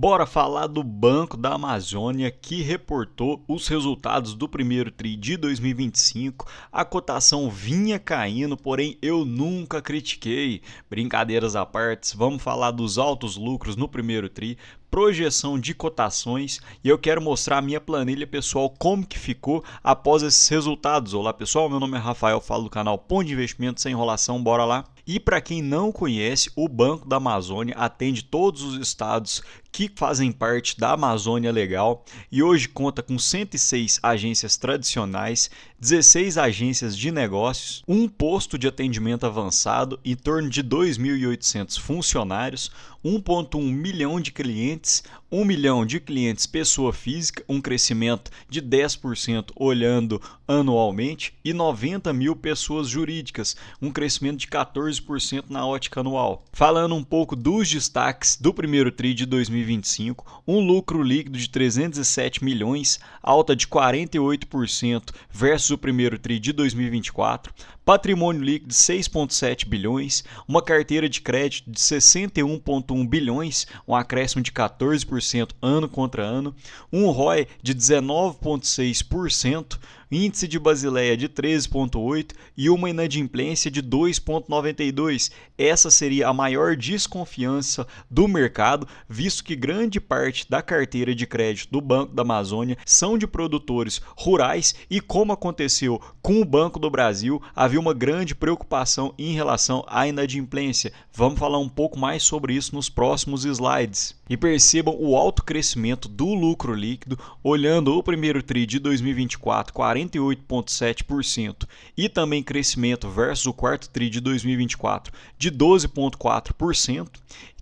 Bora falar do Banco da Amazônia que reportou os resultados do primeiro TRI de 2025. A cotação vinha caindo, porém eu nunca critiquei. Brincadeiras à parte, vamos falar dos altos lucros no primeiro TRI, projeção de cotações e eu quero mostrar a minha planilha pessoal como que ficou após esses resultados. Olá pessoal, meu nome é Rafael, falo do canal Ponto de Investimento Sem Enrolação, bora lá. E para quem não conhece, o Banco da Amazônia atende todos os estados que fazem parte da Amazônia Legal e hoje conta com 106 agências tradicionais, 16 agências de negócios, um posto de atendimento avançado, em torno de 2.800 funcionários, 1,1 milhão de clientes, 1 milhão de clientes pessoa física, um crescimento de 10% olhando anualmente e 90 mil pessoas jurídicas, um crescimento de 14% na ótica anual. Falando um pouco dos destaques do primeiro TRI de 2025, um lucro líquido de 307 milhões, alta de 48% versus o primeiro TRI de 2024, patrimônio líquido de 6,7 bilhões, uma carteira de crédito de 61,1 bilhões, um acréscimo de 14% ano contra ano, um ROE de 19,6%, índice de Basileia de 13,8 e uma inadimplência de 2,92. Essa seria a maior desconfiança do mercado, visto que grande parte da carteira de crédito do Banco da Amazônia são de produtores rurais e, como aconteceu com o Banco do Brasil, havia uma grande preocupação em relação à inadimplência. Vamos falar um pouco mais sobre isso nos próximos slides. E percebam o alto crescimento do lucro líquido, olhando o primeiro TRI de 2024, 48,7%, e também crescimento versus o quarto TRI de 2024 de 12,4%.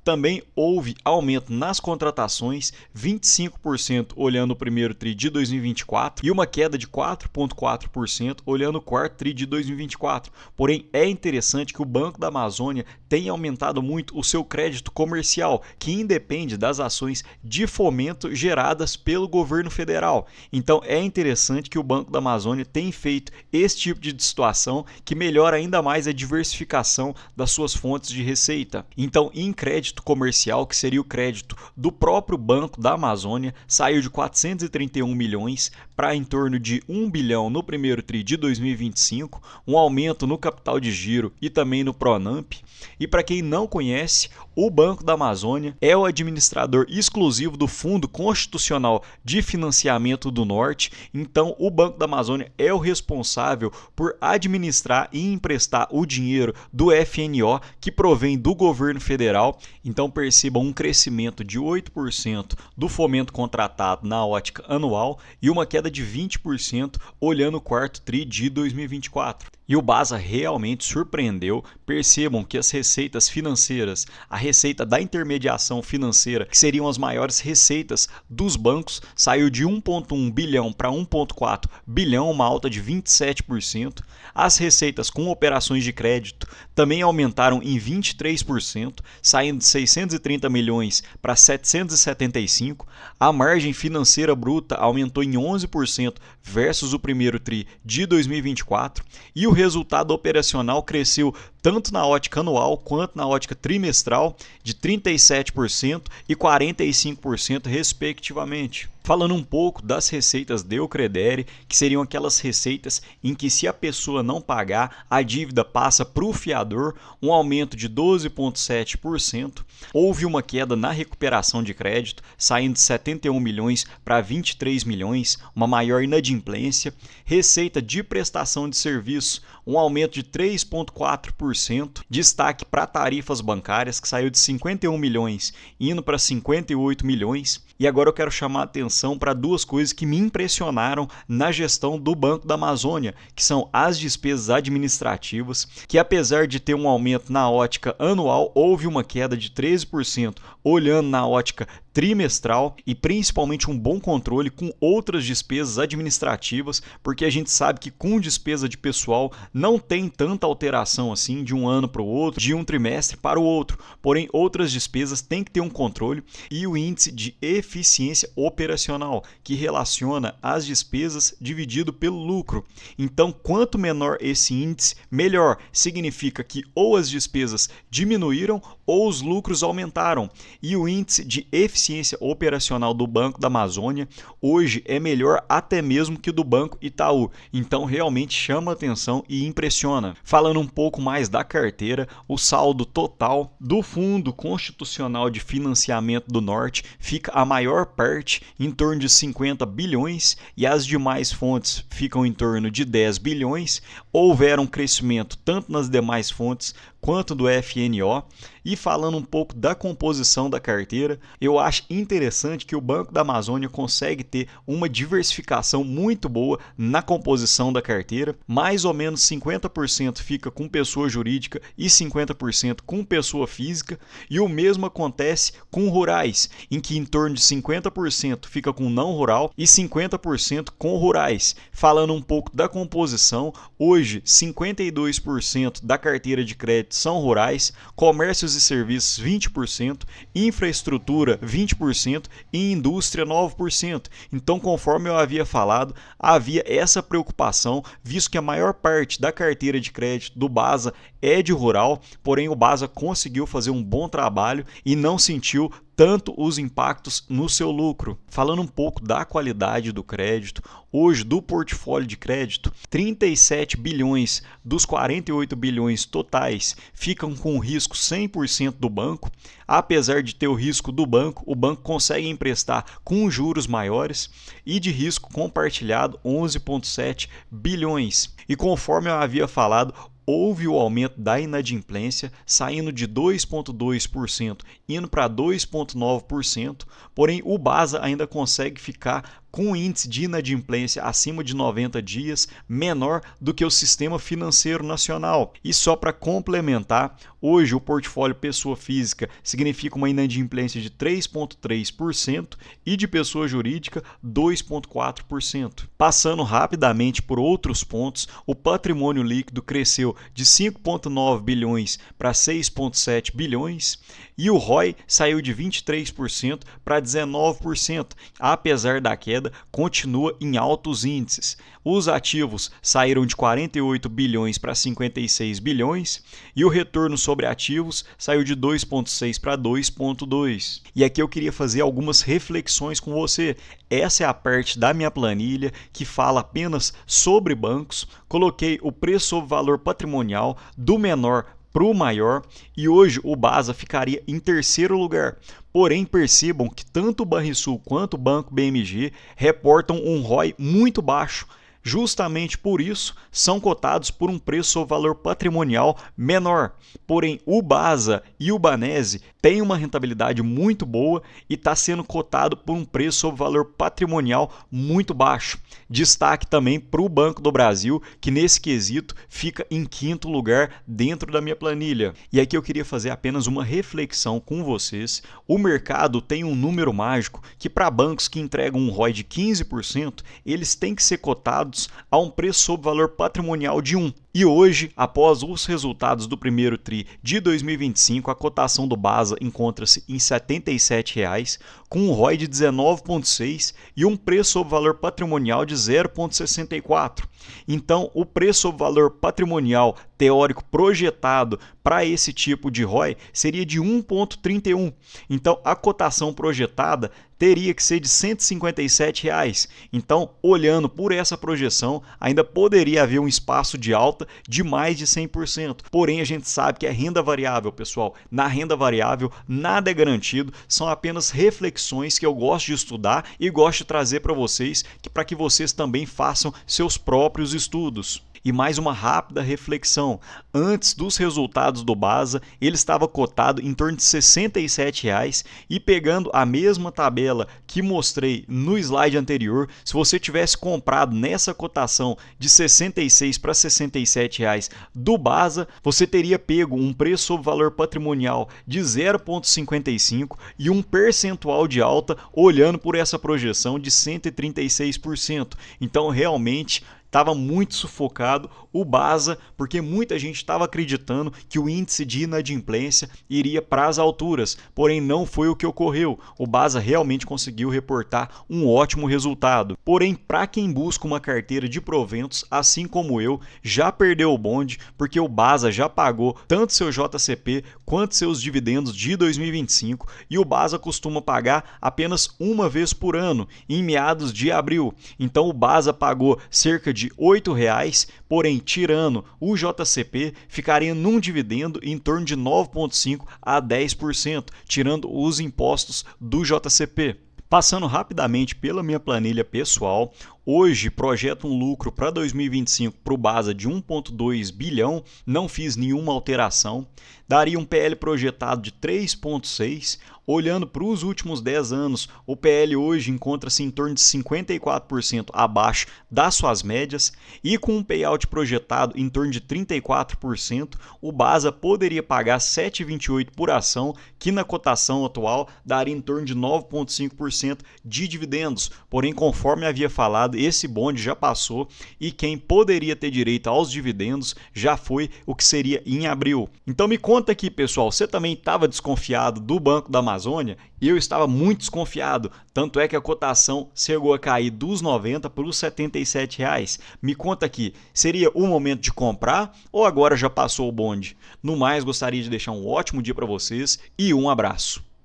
Também houve aumento nas contratações, 25% olhando o primeiro TRI de 2024 e uma queda de 4,4% olhando o quarto TRI de 2024. Porém, é interessante que o Banco da Amazônia tenha aumentado muito o seu crédito comercial, que independe das ações de fomento geradas pelo governo federal. Então, é interessante que o Banco da Amazônia tenha feito esse tipo de situação que melhora ainda mais a diversificação das suas fontes de receita. Então, em crédito comercial, que seria o crédito do próprio Banco da Amazônia, saiu de 431 milhões para em torno de 1 bilhão no primeiro TRI de 2025, um aumento no capital de giro e também no Pronamp. E para quem não conhece, o Banco da Amazônia é o administrador exclusivo do Fundo Constitucional de Financiamento do Norte, então o Banco da Amazônia é o responsável por administrar e emprestar o dinheiro do FNO, que provém do governo federal. Então percebam um crescimento de 8% do fomento contratado na ótica anual e uma queda de 20% olhando o quarto TRI de 2024. E o Basa realmente surpreendeu. Percebam que as receitas financeiras, a receita da intermediação financeira, que seriam as maiores receitas dos bancos, saiu de 1,1 bilhão para 1,4 bilhão, uma alta de 27%. As receitas com operações de crédito também aumentaram em 23%, saindo de 630 milhões para 775. A margem financeira bruta aumentou em 11% versus o primeiro TRI de 2024 e o resultado operacional cresceu tanto na ótica anual quanto na ótica trimestral de 37% e 45% respectivamente. Falando um pouco das receitas de Eucredere, que seriam aquelas receitas em que, se a pessoa não pagar, a dívida passa para o fiador, um aumento de 12,7%. Houve uma queda na recuperação de crédito, saindo de 71 milhões para 23 milhões, uma maior inadimplência. Receita de prestação de serviço, um aumento de 3,4%. Destaque para tarifas bancárias, que saiu de 51 milhões indo para 58 milhões. E agora eu quero chamar a atenção para duas coisas que me impressionaram na gestão do Banco da Amazônia, que são as despesas administrativas, que apesar de ter um aumento na ótica anual, houve uma queda de 13% olhando na ótica trimestral e principalmente um bom controle com outras despesas administrativas, porque a gente sabe que com despesa de pessoal não tem tanta alteração assim, assim de um ano para o outro, de um trimestre para o outro. Porém, outras despesas têm que ter um controle e o índice de eficiência operacional, que relaciona as despesas dividido pelo lucro. Então, quanto menor esse índice, melhor. Significa que ou as despesas diminuíram ou os lucros aumentaram. E o índice de eficiência operacional do Banco da Amazônia hoje é melhor até mesmo que o do Banco Itaú. Então, realmente chama atenção e impressiona. Falando um pouco mais da carteira, o saldo total do Fundo Constitucional de Financiamento do Norte fica a maior parte em torno de 50 bilhões e as demais fontes ficam em torno de 10 bilhões. Houveram crescimento tanto nas demais fontes quanto do FNO. E falando um pouco da composição da carteira, eu acho interessante que o Banco da Amazônia consegue ter uma diversificação muito boa na composição da carteira. Mais ou menos 50% fica com pessoa jurídica e 50% com pessoa física. E o mesmo acontece com rurais, em que em torno de 50% fica com não rural e 50% com rurais. Falando um pouco da composição, hoje 52% da carteira de crédito são rurais, comércios e serviços 20%, infraestrutura 20% e indústria 9%. Então, conforme eu havia falado, havia essa preocupação, visto que a maior parte da carteira de crédito do Basa é de rural, porém o Basa conseguiu fazer um bom trabalho e não sentiu tanto os impactos no seu lucro. Falando um pouco da qualidade do crédito, hoje do portfólio de crédito, 37 bilhões dos 48 bilhões totais ficam com o risco 100% do banco. Apesar de ter o risco do banco, o banco consegue emprestar com juros maiores e de risco compartilhado 11,7 bilhões. E conforme eu havia falado, houve o aumento da inadimplência, saindo de 2,2% indo para 2,9%, porém o Basa ainda consegue ficar com um índice de inadimplência acima de 90 dias menor do que o Sistema Financeiro Nacional. E só para complementar, hoje o portfólio pessoa física significa uma inadimplência de 3,3% e de pessoa jurídica 2,4%. Passando rapidamente por outros pontos, o patrimônio líquido cresceu de 5,9 bilhões para 6,7 bilhões e o ROI saiu de 23% para 19%. Apesar da queda, continua em altos índices. Os ativos saíram de 48 bilhões para 56 bilhões e o retorno sobre ativos saiu de 2,6 para 2,2. E aqui eu queria fazer algumas reflexões com você. Essa é a parte da minha planilha que fala apenas sobre bancos. Coloquei o preço sobre valor patrimonial do menor para o maior e hoje o Basa ficaria em terceiro lugar. Porém, percebam que tanto o Banrisul quanto o Banco BMG reportam um ROI muito baixo. Justamente por isso, são cotados por um preço sobre valor patrimonial menor. Porém, o Basa e o Banese têm uma rentabilidade muito boa e está sendo cotado por um preço sobre valor patrimonial muito baixo. Destaque também para o Banco do Brasil, que nesse quesito fica em quinto lugar dentro da minha planilha. E aqui eu queria fazer apenas uma reflexão com vocês. O mercado tem um número mágico que para bancos que entregam um ROI de 15%, eles têm que ser cotados a um preço sobre valor patrimonial de 1. E hoje, após os resultados do primeiro TRI de 2025, a cotação do Basa encontra-se em R$ 77,00, com um ROI de 19,6 e um preço sobre valor patrimonial de 0,64. Então, o preço sobre valor patrimonial teórico projetado para esse tipo de ROI seria de 1,31. Então, a cotação projetada teria que ser de R$ 157,00. Então, olhando por essa projeção, ainda poderia haver um espaço de alta de mais de 100%. Porém, a gente sabe que é renda variável, pessoal. Na renda variável, nada é garantido, são apenas reflexões que eu gosto de estudar e gosto de trazer para vocês, para que vocês também façam seus próprios estudos. E mais uma rápida reflexão. Antes dos resultados do Basa, ele estava cotado em torno de R$ 67,00 e pegando a mesma tabela que mostrei no slide anterior, se você tivesse comprado nessa cotação de 66 para R$ 67,00 do Basa, você teria pego um preço sobre valor patrimonial de 0,55 e um percentual de alta olhando por essa projeção de 136%. Então, realmente, estava muito sufocado o BASA, porque muita gente estava acreditando que o índice de inadimplência iria para as alturas, porém não foi o que ocorreu. O BASA realmente conseguiu reportar um ótimo resultado. Porém, para quem busca uma carteira de proventos, assim como eu, já perdeu o bonde, porque o BASA já pagou tanto seu JCP quanto seus dividendos de 2025 e o BASA costuma pagar apenas uma vez por ano, em meados de abril. Então o BASA pagou cerca de R$ 8,00, porém tirando o JCP, ficaria num dividendo em torno de 9,5% a 10%, tirando os impostos do JCP. Passando rapidamente pela minha planilha pessoal, hoje projeto um lucro para 2025 para o BASA de 1,2 bilhão, não fiz nenhuma alteração, daria um PL projetado de 3,6. Olhando para os últimos 10 anos, o PL hoje encontra-se em torno de 54% abaixo das suas médias e com um payout projetado em torno de 34%, o BASA poderia pagar 7,28 por ação, que na cotação atual daria em torno de 9,5% de dividendos. Porém, conforme havia falado, esse bonde já passou e quem poderia ter direito aos dividendos já foi o que seria em abril. Então me conta aqui, pessoal, você também estava desconfiado do Banco da Amazônia? Eu estava muito desconfiado, tanto é que a cotação chegou a cair dos 90 para os 77 reais. Me conta aqui, seria o momento de comprar ou agora já passou o bonde? No mais, gostaria de deixar um ótimo dia para vocês e um abraço.